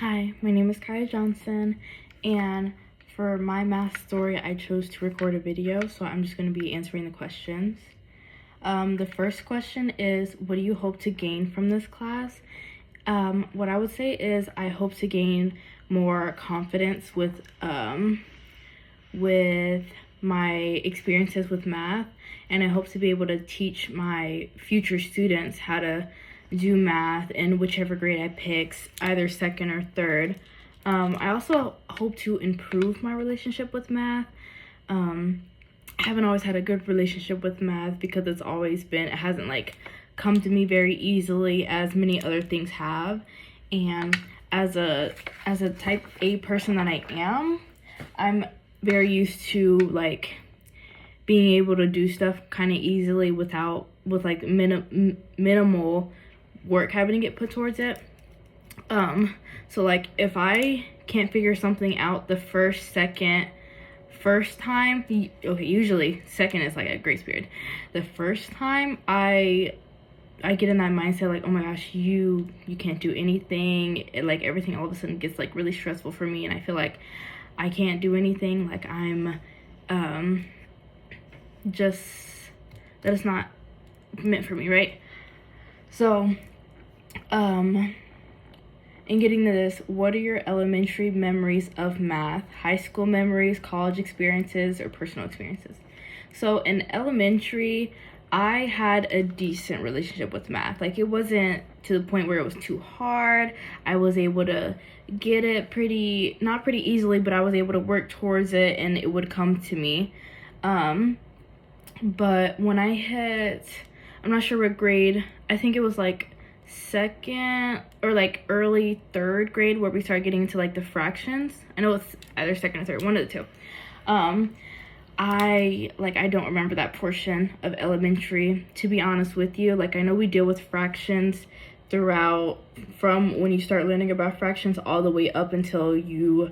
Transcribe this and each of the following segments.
Hi, my name is Kaya Johnson, and for my math story, I chose to record a video, so I'm just going to be answering the questions. The first question is, what do you hope to gain from this class? What I would say is I hope to gain more confidence with my experiences with math, and I hope to be able to teach my future students how to do math in whichever grade I pick, either second or third. I also hope to improve my relationship with math. I haven't always had a good relationship with math because it hasn't like come to me very easily as many other things have. And as a type A person that I am, I'm very used to like being able to do stuff kind of easily with like minimal work having to get put towards it. So like if I can't figure something out the first time, okay, usually second is like a grace period. The first time I get in that mindset like, oh my gosh, you can't do anything. Like everything all of a sudden gets like really stressful for me, and I feel like I can't do anything. Like I'm just, that is not meant for me, right? So in getting to this, what are your elementary memories of math? High school memories, college experiences, or personal experiences? So in elementary, I had a decent relationship with math. Like it wasn't to the point where it was too hard. I was able to get it not pretty easily, but I was able to work towards it and it would come to me. But when I hit, I'm not sure what grade, I think it was like second or like early third grade where we started getting into like the fractions. I know it's either second or third, one of the two. I don't remember that portion of elementary, to be honest with you. Like I know we deal with fractions throughout, from when you start learning about fractions all the way up until you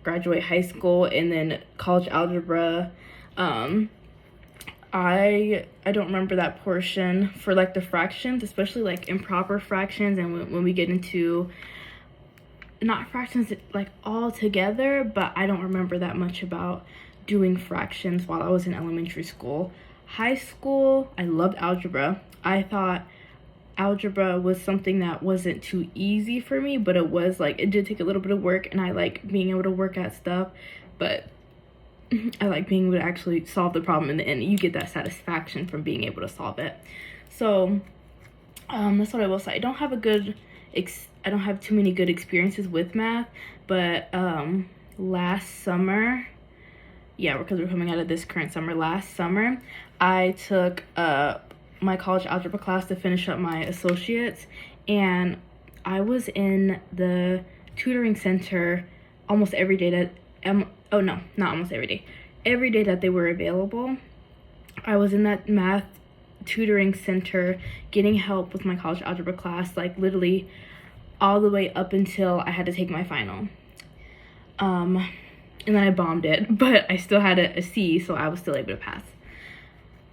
graduate high school, and then college algebra. I don't remember that portion for like the fractions, especially like improper fractions, and when we get into not fractions like all together, but I don't remember that much about doing fractions while I was in elementary school. High school, I loved algebra. I thought algebra was something that wasn't too easy for me, but it was like, it did take a little bit of work, and I like being able to work at stuff, but I like being able to actually solve the problem in the end. You get that satisfaction from being able to solve it. So that's what I will say. I don't have too many good experiences with math, but last summer, because we're coming out of this current summer, last summer I took my college algebra class to finish up my associates, and I was in the tutoring center almost every day that oh no, not almost every day. Every day that they were available, I was in that math tutoring center getting help with my college algebra class, like literally all the way up until I had to take my final. And then I bombed it, but I still had a C, so I was still able to pass.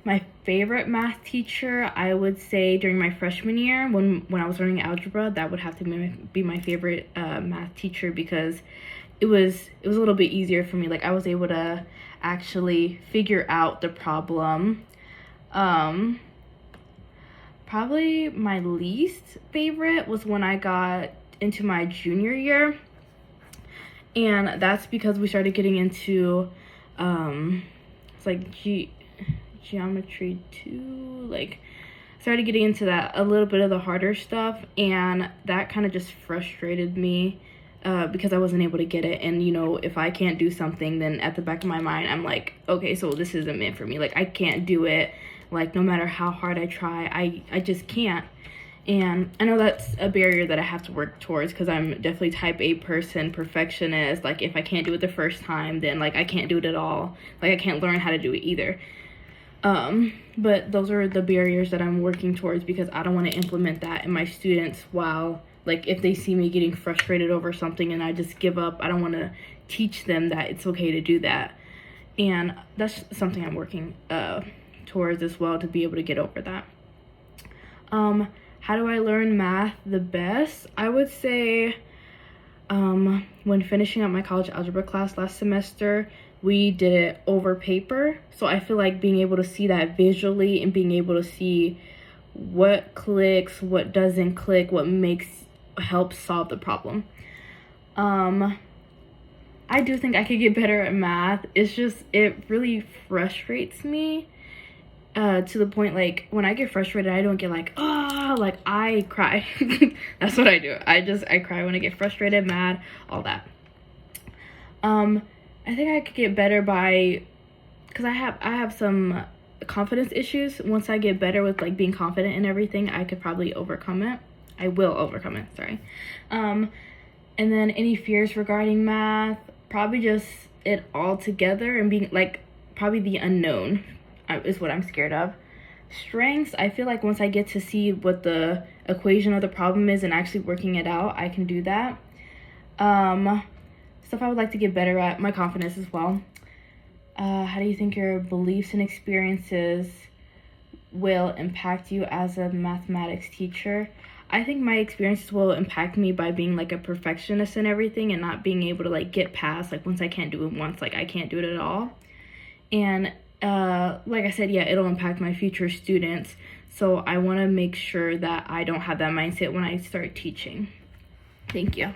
My favorite math teacher, I would say during my freshman year, when I was learning algebra, that would have to be my favorite math teacher, because it was a little bit easier for me. Like I was able to actually figure out the problem. Probably my least favorite was when I got into my junior year, and that's because we started getting into it's like geometry 2, like started getting into that, a little bit of the harder stuff, and that kind of just frustrated me because I wasn't able to get it. And if I can't do something, then at the back of my mind I'm like, okay, so this isn't meant for me. Like I can't do it. Like no matter how hard I try, I just can't. And I know that's a barrier that I have to work towards, because I'm definitely type A person, perfectionist. Like if I can't do it the first time, then like I can't do it at all. Like I can't learn how to do it either. But those are the barriers that I'm working towards, because I don't want to implement that in my students while, like, if they see me getting frustrated over something and I just give up, I don't want to teach them that it's okay to do that. And that's something I'm working towards as well, to be able to get over that. How do I learn math the best? I would say When finishing up my college algebra class last semester, we did it over paper. So I feel like being able to see that visually and being able to see what clicks, what doesn't click, what helps solve the problem. I do think I could get better at math. It's just, it really frustrates me to the point, like, when I get frustrated, I don't get like, like, I cry. That's what I do. I cry when I get frustrated, mad, all that. I think I could get better because I have some confidence issues. Once I get better with, like, being confident in everything, I could probably overcome it. I will overcome it, sorry. And then any fears regarding math, probably just it all together and being, like, probably the unknown is what I'm scared of. Strengths, I feel like once I get to see what the equation of the problem is and actually working it out, I can do that. Stuff I would like to get better at, my confidence as well. How do you think your beliefs and experiences will impact you as a mathematics teacher? I think my experiences will impact me by being, like, a perfectionist and everything and not being able to, like, get past, like, once I can't do it once, like, I can't do it at all. And like I said, yeah, it'll impact my future students. So I want to make sure that I don't have that mindset when I start teaching. Thank you.